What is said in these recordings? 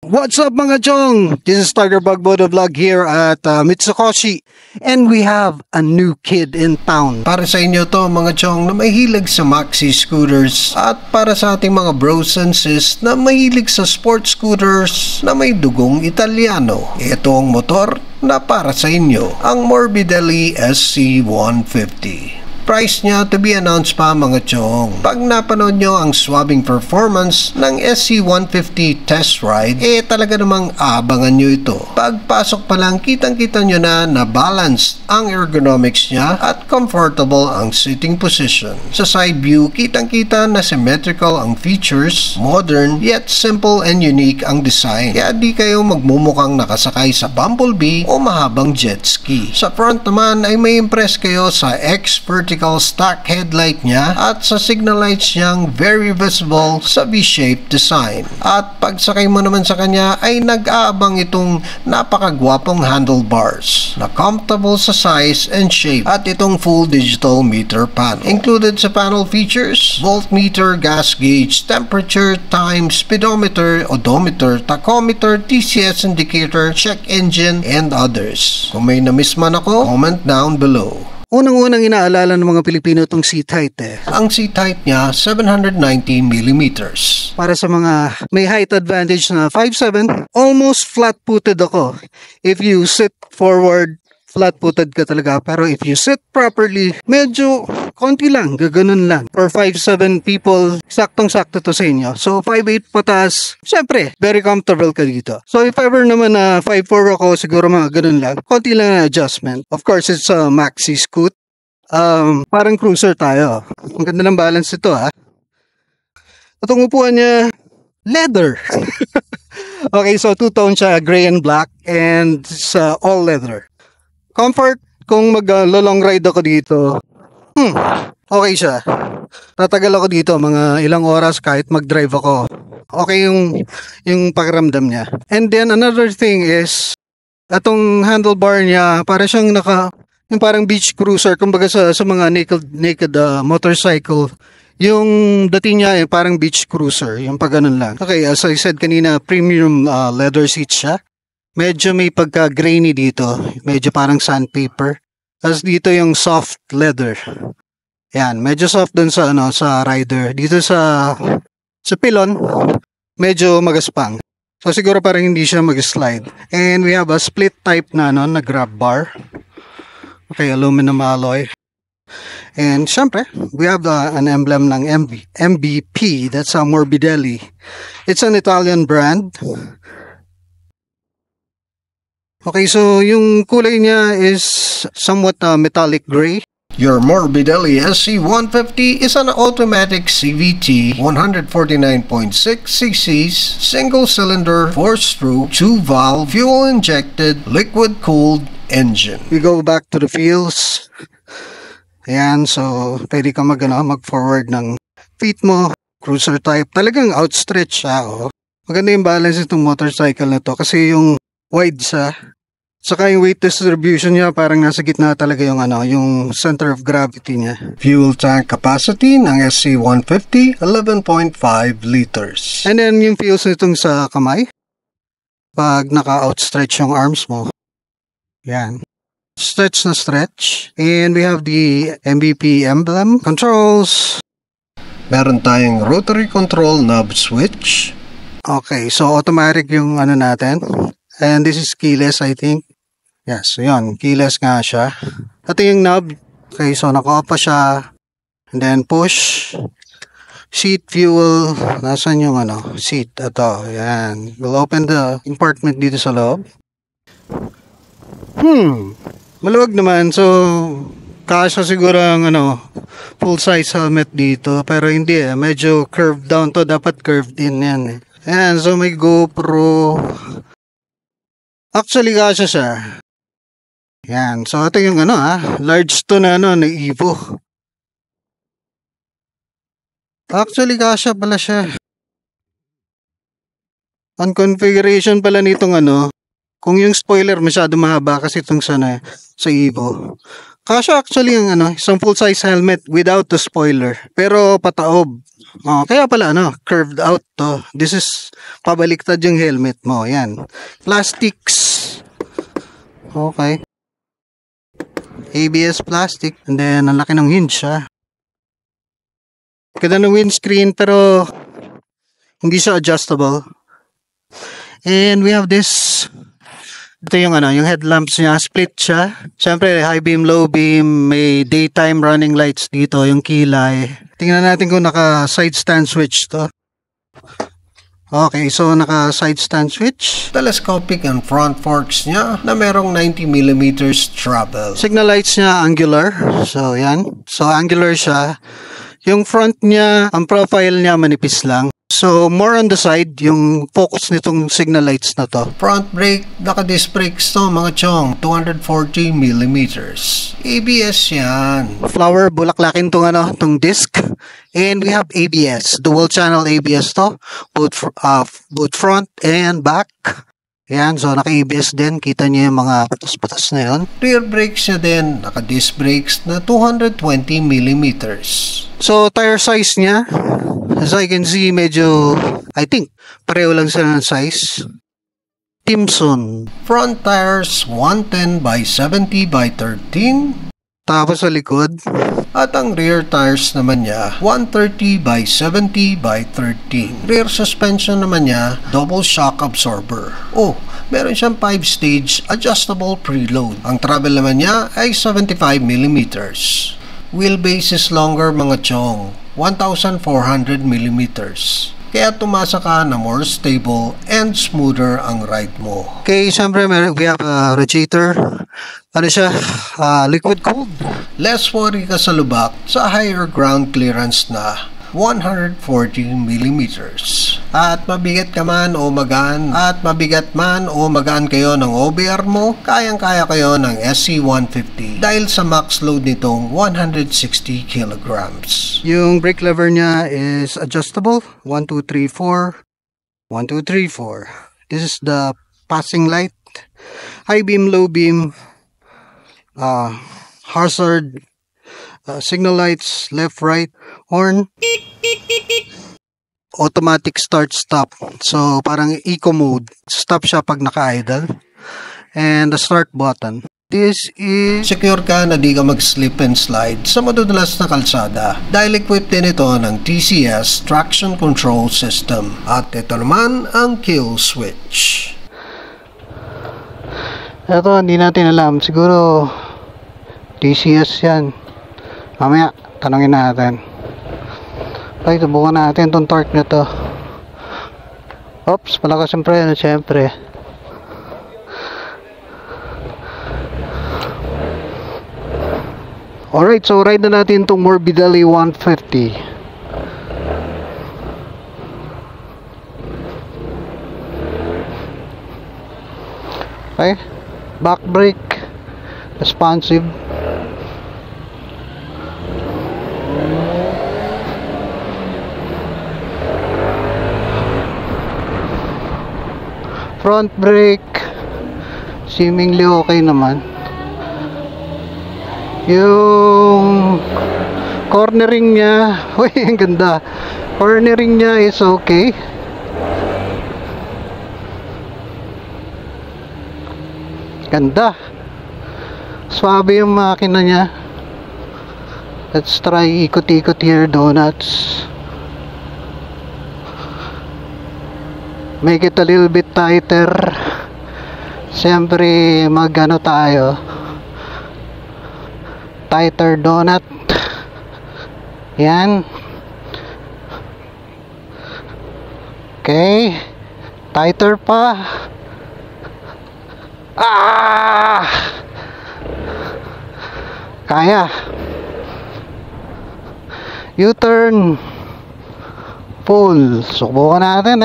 What's up mga chong? This is Tiger Bug Moto Vlog here at Mitsukoshi, and we have a new kid in town. Para sa inyo to mga chong na mahilig sa maxi scooters, at para sa ating mga bros and sis na mahilig sa sports scooters na may dugong Italiano. Ito ang motor na para sa inyo, ang Morbidelli SC150. Price niya to be announced pa mga chong. Pag napanood nyo ang swabbing performance ng SC150 test ride, talaga namang abangan nyo ito. Pagpasok pa lang, kitang-kita nyo na balanced ang ergonomics niya at comfortable ang sitting position. Sa side view, kitang-kita na symmetrical ang features, modern yet simple and unique ang design. Kaya di kayo magmumukhang nakasakay sa bumblebee o mahabang jet ski. Sa front naman ay may impress kayo sa vertical stock headlight niya at sa signal lights niyang very visible sa V-shaped design. At pagsakay mo naman sa kanya ay nag-aabang itong napakagwapong handlebars na comfortable sa size and shape at itong full digital meter panel. Included sa panel features, voltmeter, gas gauge, temperature, time, speedometer, odometer, tachometer, TCS indicator, check engine, and others. Kung may na-miss man ako, comment down below. Unang-unang inaalala ng mga Pilipino itong seat height Ang seat height niya, 790mm. Para sa mga may height advantage na 5'7", almost flat-footed ako. If you sit forward, flat-footed ka talaga. Pero if you sit properly, medyo konti lang, gaganon lang. For 5'7" people, saktong-sakto to sa inyo. So 5'8" pataas, syempre, very comfortable ka dito. So if ever naman na 5'4" ako, siguro mga ganun lang. Konti lang na adjustment. Of course, it's a maxi scoot. Parang cruiser tayo. Ang ganda ng balance ito Itong upuan niya, leather. Okay, so two-tone siya, gray and black, and it's all leather. Comfort, kung mag-long ride ako dito, okay siya. Tatagal ako dito, mga ilang oras kahit mag-drive ako. Okay yung pakiramdam niya. And then another thing is, atong handlebar niya, para siyang yung parang beach cruiser, kumbaga sa mga naked motorcycle. Yung dating niya parang beach cruiser, yung pag ganun lang. Okay, as I said kanina, premium leather seat siya. Medyo may pagka-grainy dito. Medyo parang sandpaper. Tapos dito yung soft leather. Yan, medyo soft dun sa sa rider. Dito sa pilon, medyo magaspang. So siguro parang hindi siya mag-slide. And we have a split type na na grab bar. Okay, aluminum alloy. And syempre, we have an emblem ng MBP. That's a Morbidelli. It's an Italian brand. Okay, so yung kulay niya is somewhat metallic gray. Your Morbidelli SC150 is an automatic CVT 149.6cc single-cylinder 4-stroke 2-valve fuel-injected liquid-cooled engine. We go back to the feels. Ayan, so pwede ka mag-forward ng feet mo. Cruiser type. Talagang outstretch siya. Maganda yung balance itong motorcycle na to kasi yung wide siya. Saka yung weight distribution niya parang nasa gitna talaga yung yung center of gravity niya. Fuel tank capacity ng SC150 11.5 liters. And then yung feels nitong sa kamay pag naka-outstretch yung arms mo. Yan. Stretch na stretch. And we have the MVP emblem. Controls. Meron tayong rotary control knob switch. Okay, so automatic yung natin. And this is keyless, I think. Yes, so yun. Keyless nga siya. Ito yung knob. Okay, so naka-off pa siya. And then push. Seat, fuel. Nasaan yung seat? Ito. Yan. We'll open the compartment dito sa loob. Maluwag naman. So, kasya siguro ang full-size helmet dito. Pero hindi medyo curved down to. Dapat curved in yan Ayan, so may GoPro. Actually, kasya siya. Yan. So, ito yung large to na Evo. Actually, kasya pala siya. Ang configuration pala nitong kung yung spoiler masyado mahaba kasi itong sa Evo. Kasha actually ang isang full-size helmet without the spoiler. Pero pataob. Kaya pala curved out to. This is pabaliktad yung helmet mo. Yan. Plastics. Okay. ABS plastic. And then, ang laki ng hinge Ganda ng windscreen pero hindi siya adjustable. And we have this. Ito yung yung headlamps niya, split siya. Siyempre, high beam, low beam, may daytime running lights dito, yung kilay. Tingnan natin kung naka side stand switch to. Okay, so naka side stand switch. Telescopic and front forks niya na merong 90mm travel. Signal lights niya angular. So, yan. So, angular siya. Yung front niya, ang profile niya manipis lang. So, more on the side, yung focus nitong signal lights na to. Front brake, naka-disc brakes to mga chong, 240mm. ABS yan. Flower, bulaklakin tong disc. And we have ABS, dual channel ABS to. Both front and back. Yan, so naka-ABS din. Kita niyo yung mga patas-patas na yun. Rear brakes niya din, naka-disc brakes na 220mm. So, tire size niya, as I can see, I think, pareho lang sila ng size. Timson. Front tires, 110 by 70 by 13. Tapos sa likod. At ang rear tires naman niya, 130 by 70 by 13. Rear suspension naman niya, double shock absorber. Meron siyang 5-stage adjustable preload. Ang travel naman niya ay 75mm. Wheelbase is longer mga chong, 1,400mm. Kaya tumasa ka na more stable and smoother ang ride mo. Okay, syempre we have a radiator. Siya? Liquid cooled. Less worry ka sa lubak sa higher ground clearance na 140mm. At mabigat man o magaan kayo ng OBR mo, kayang-kaya kayo ng SC150 dahil sa max load nitong 160 kilograms. Yung brake lever niya is adjustable. 1, 2, 3, 4. 1, 2, 3, 4. This is the passing light. High beam, low beam. Hazard. Signal lights, left, right, horn. Automatic start stop. So parang eco mode. Stop siya pag naka-idle. And the start button. This is secure ka na di ka mag-slip and slide sa madudulas na kalsada dahil equipped din ito ng TCS traction control system. At ito naman ang kill switch. Ito hindi natin alam. Siguro TCS yan. Mamaya, tanongin natin. Okay, subukan natin itong torque na to. Oops, malakas yung preno, syempre. Alright, so ride na natin itong Morbidelli 150. Okay, back brake, responsive. Front brake seemingly okay naman. Yung cornering niya, uy, ang ganda. Cornering niya is okay. Ganda. Swabe yung makina niya. Let's try ikot-ikot here, donuts. Make it a little bit tighter. Siyempre magano tayo, tighter donut. Yan. Okay, tighter pa. Kaya. U-turn full. Subukan natin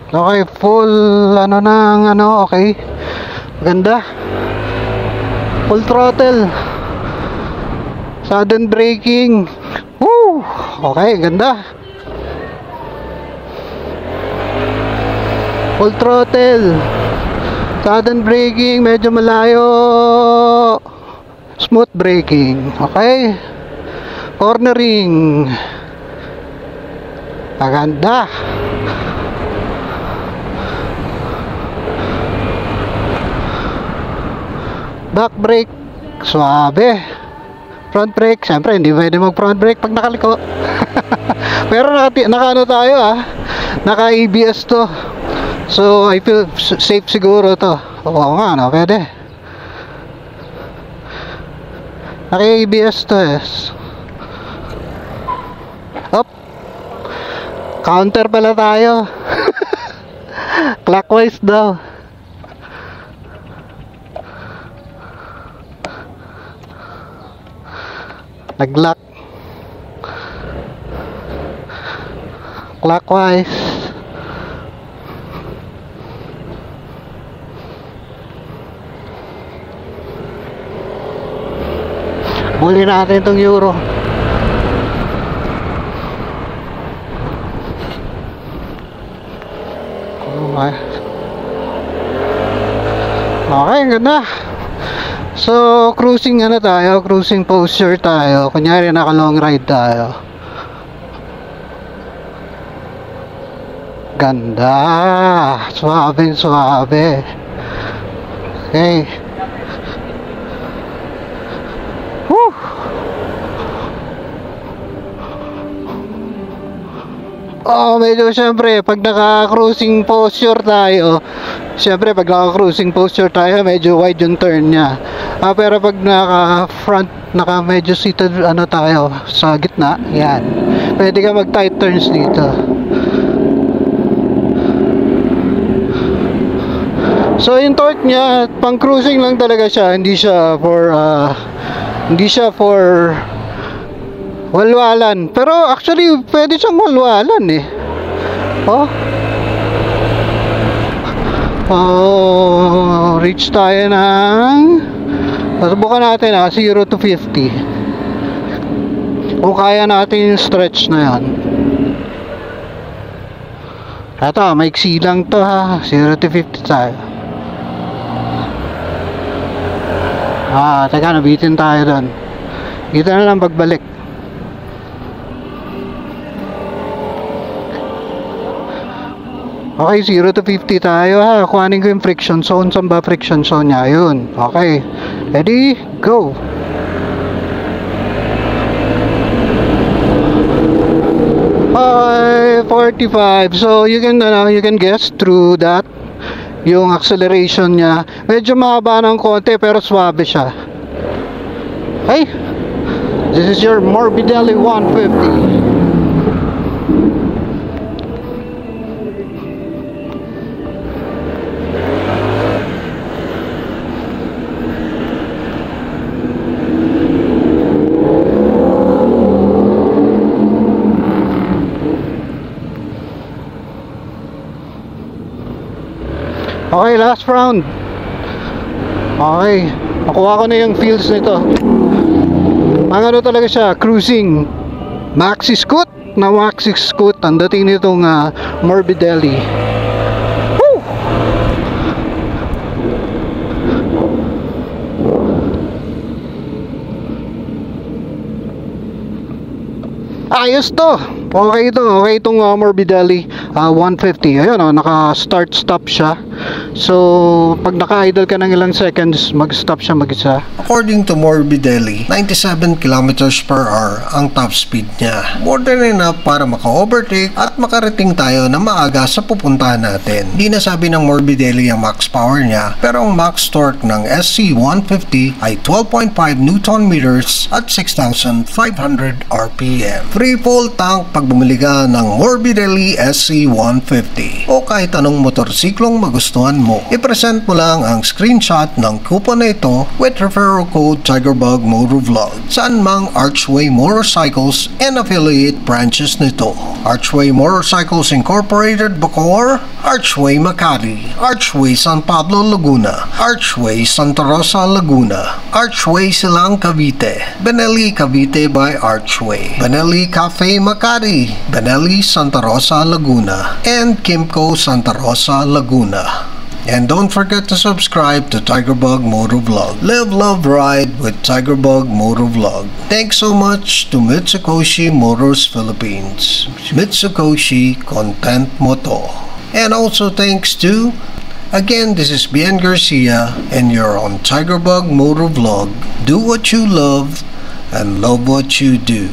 Okay, full okay. Ganda. Full throttle. Sudden braking. Woo! Okay, ganda. Full throttle. Sudden braking, medyo malayo. Smooth braking. Okay. Cornering. Maganda. Back brake. Suabe. Front brake. Siyempre, hindi pwede mag front brake pag nakaliko. Pero naka-ano tayo naka ABS to. So I feel safe siguro to. Oo nga, no? Pwede. Naka ABS to Up. Counter pala tayo. Clockwise daw. Nag-lock. Clockwise. Muli natin itong Euro. Okay, ganda. So, cruising tayo, cruising posture tayo. Kunyari naka long ride tayo. Ganda. Suabe, suabe. Okay. Woo! Oh, medyo syempre pag naka-cruising posture tayo, syempre pag naka-cruising posture tayo, medyo wide yung turn niya. Pero pag naka-front, medyo seated tayo sa gitna, yan. Pwede ka mag-tight turns dito. So yung torque niya, pang cruising lang talaga siya, hindi siya for walwalan. Pero actually pwede siyang walwalan reach tayo ng, subukan natin 0 to 50 kung kaya natin yung stretch na yan. Eto, maiksi lang to 0 to 50 tayo. Teka, nabitin tayo doon. Dito na lang pagbalik. Okay, 0 to 50 tayo Kuhanin ko yung friction zone. Saan ba friction zone niya? Yun. Okay. Ready? Go! Okay, 45. So, you can guess through that yung acceleration niya. Medyo mahaba ng konti pero swabe siya. Okay? This is your Morbidelli 150. Okay, last round. Okay, nakuha ko na yung feels nito. Ang talaga siya, cruising maxi scoot na maxi scoot ang dating nitong Morbidelli. Woo! Ayos to. Okay itong Morbidelli 150. Ayun naka start stop siya. So pag naka-idle ka ng ilang seconds, mag-stop siya mag-isa. According to Morbidelli, 97 kilometers per hour ang top speed niya. More than enough para maka-overtake at makarating tayo na maaga sa pupuntahan natin. Di nasabi ng Morbidelli ang max power niya, pero ang max torque ng SC150 ay 12.5 Newton meters at 6,500 RPM. Free full tank pag bumili ka ng Morbidelli SC150 o kahit anong motorsiklong magustuhan magugustuhan mo. I-present mo lang ang screenshot ng coupon na ito with referral code Tigerbug Motovlog saan mang Archway Motorcycles and affiliate branches nito. Archway Motorcycles Incorporated Bacoor, Archway Makati, Archway San Pablo Laguna, Archway Santa Rosa Laguna, Archway Silang Cavite, Benelli Cavite by Archway, Benelli Cafe Makati, Benelli Santa Rosa Laguna, and Kimco Santa Rosa Laguna. And don't forget to subscribe to Tigerbug Motovlog. Live, love, ride with Tigerbug Motovlog. Thanks so much to Mitsukoshi Motors Philippines. Mitsukoshi Content Moto. And also thanks to, again, this is Bien Garcia and you're on Tigerbug Motovlog. Do what you love and love what you do.